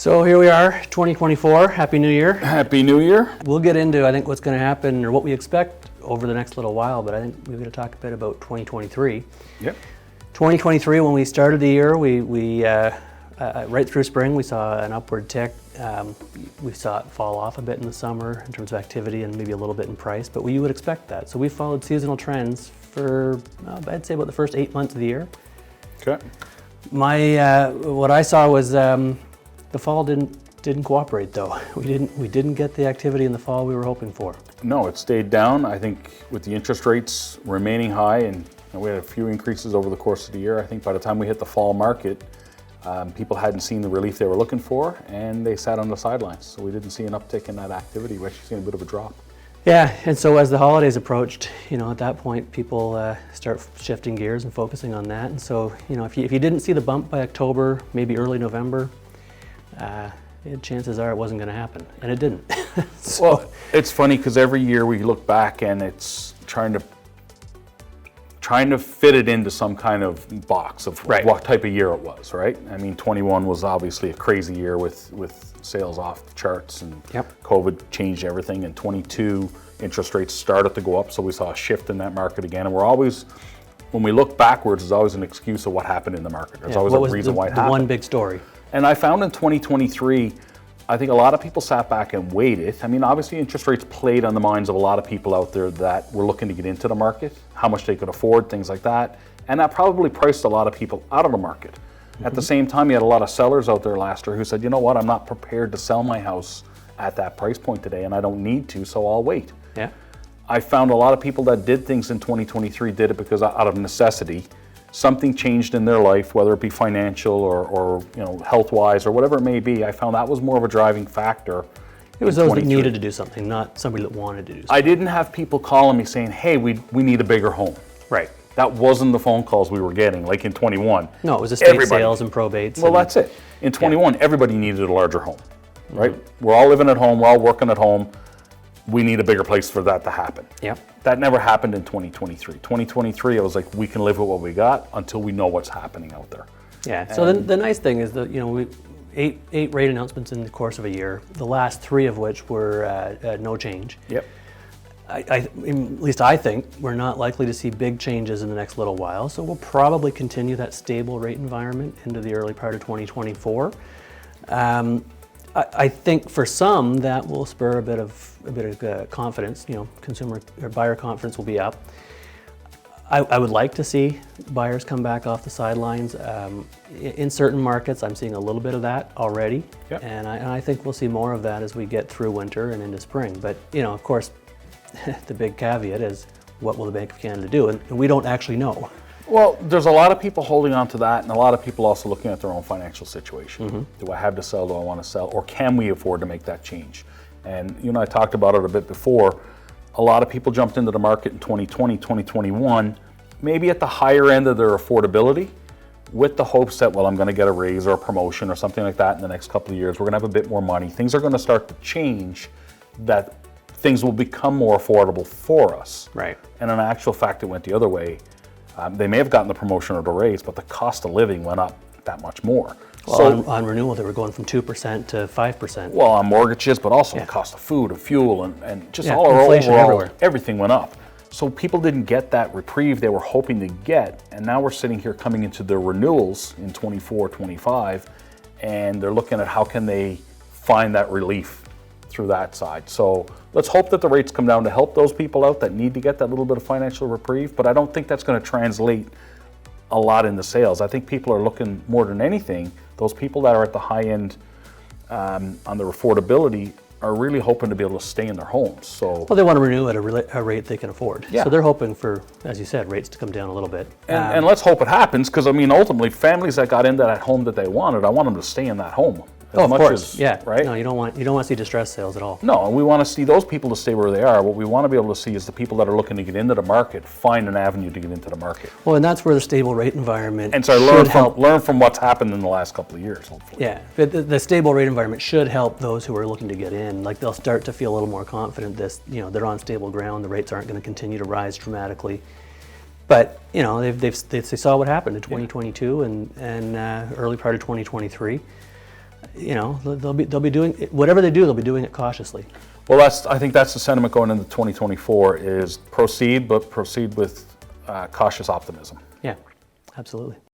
So here we are, 2024. Happy New Year. Happy New Year. We'll get into, I think, what's going to happen or what we expect over the next little while, but I think we're going to talk a bit about 2023. Yep. 2023, when we started the year, we right through spring, we saw an upward tick. We saw it fall off a bit in the summer in terms of activity and maybe a little bit in price, but you would expect that. So we followed seasonal trends for, I'd say, about the first 8 months of the year. Okay. What I saw was the fall didn't cooperate though. We didn't get the activity in the fall we were hoping for. No, it stayed down. I think with the interest rates remaining high, and we had a few increases over the course of the year. I think by the time we hit the fall market, people hadn't seen the relief they were looking for, and they sat on the sidelines. So we didn't see an uptick in that activity. We actually seen a bit of a drop. Yeah, and so as the holidays approached, at that point, people start shifting gears and focusing on that. And so, if you didn't see the bump by October, maybe early November, chances are it wasn't going to happen, and it didn't. So, well, it's funny because every year we look back and it's trying to fit it into some kind of box of right. What type of year it was, right? I mean, 21 was obviously a crazy year with sales off the charts, and yep. COVID changed everything. And 22, interest rates started to go up, so we saw a shift in that market again. And we're always, when we look backwards, there's always an excuse of what happened in the market. There's always a reason why it happened. One big story. And I found in 2023, I think a lot of people sat back and waited. I mean, obviously interest rates played on the minds of a lot of people out there that were looking to get into the market, how much they could afford, things like that. And that probably priced a lot of people out of the market. Mm-hmm. At the same time, you had a lot of sellers out there last year who said, you know what, I'm not prepared to sell my house at that price point today, and I don't need to, so I'll wait. Yeah. I found a lot of people that did things in 2023 did it because out of necessity. Something changed in their life, whether it be financial or health-wise or whatever it may be. I found that was more of a driving factor. It was those that needed to do something, not somebody that wanted to do something. I didn't have people calling me saying, hey, we need a bigger home. Right. That wasn't the phone calls we were getting, like in 21. No, it was estate sales and probates. Well, that's it. In 21, everybody needed a larger home, right? Mm-hmm. We're all living at home, we're all working at home. We need a bigger place for that to happen. Yeah. That never happened in 2023. 2023, it was like, we can live with what we got until we know what's happening out there. Yeah, so the nice thing is that, we eight rate announcements in the course of a year, the last three of which were no change. Yep. At least I think we're not likely to see big changes in the next little while, so we'll probably continue that stable rate environment into the early part of 2024. I think for some that will spur a bit of confidence. Consumer or buyer confidence will be up. I would like to see buyers come back off the sidelines. In certain markets, I'm seeing a little bit of that already, yep. and I think we'll see more of that as we get through winter and into spring. But of course, the big caveat is, what will the Bank of Canada do? And we don't actually know. Well, there's a lot of people holding on to that, and a lot of people also looking at their own financial situation. Mm-hmm. Do I have to sell? Do I want to sell? Or can we afford to make that change? And you and I talked about it a bit before. A lot of people jumped into the market in 2020, 2021, maybe at the higher end of their affordability, with the hopes that, well, I'm going to get a raise or a promotion or something like that in the next couple of years. We're going to have a bit more money. Things are going to start to change, that things will become more affordable for us. Right. And in actual fact, it went the other way. They may have gotten the promotion or the raise, but the cost of living went up that much more. Well, so, on renewal, they were going from 2% to 5%. Well, on mortgages, but also the cost of food and fuel and just all inflation overall, everywhere. Everything went up. So people didn't get that reprieve they were hoping to get, and now we're sitting here coming into their renewals in 24, 25, and they're looking at how can they find that relief through that side. So let's hope that the rates come down to help those people out that need to get that little bit of financial reprieve, but I don't think that's going to translate a lot in the sales. I think people are looking more than anything, those people that are at the high end on their affordability are really hoping to be able to stay in their homes. So, well, they want to renew at a rate they can afford. Yeah. So they're hoping for, as you said, rates to come down a little bit. And let's hope it happens, because ultimately families that got into that home that they wanted, I want them to stay in that home. Of course, yeah. Right? No, you don't want to see distress sales at all. No, and we want to see those people to stay where they are. What we want to be able to see is the people that are looking to get into the market find an avenue to get into the market. Well, and that's where the stable rate environment and so learn from what's happened in the last couple of years, hopefully. Yeah, but the stable rate environment should help those who are looking to get in. Like, they'll start to feel a little more confident they're on stable ground. The rates aren't going to continue to rise dramatically. But they saw what happened in 2022 and early part of 2023. you know, they'll be doing whatever they do. They'll be doing it cautiously. Well, I think that's the sentiment going into 2024 is proceed, but proceed with cautious optimism. Yeah, absolutely.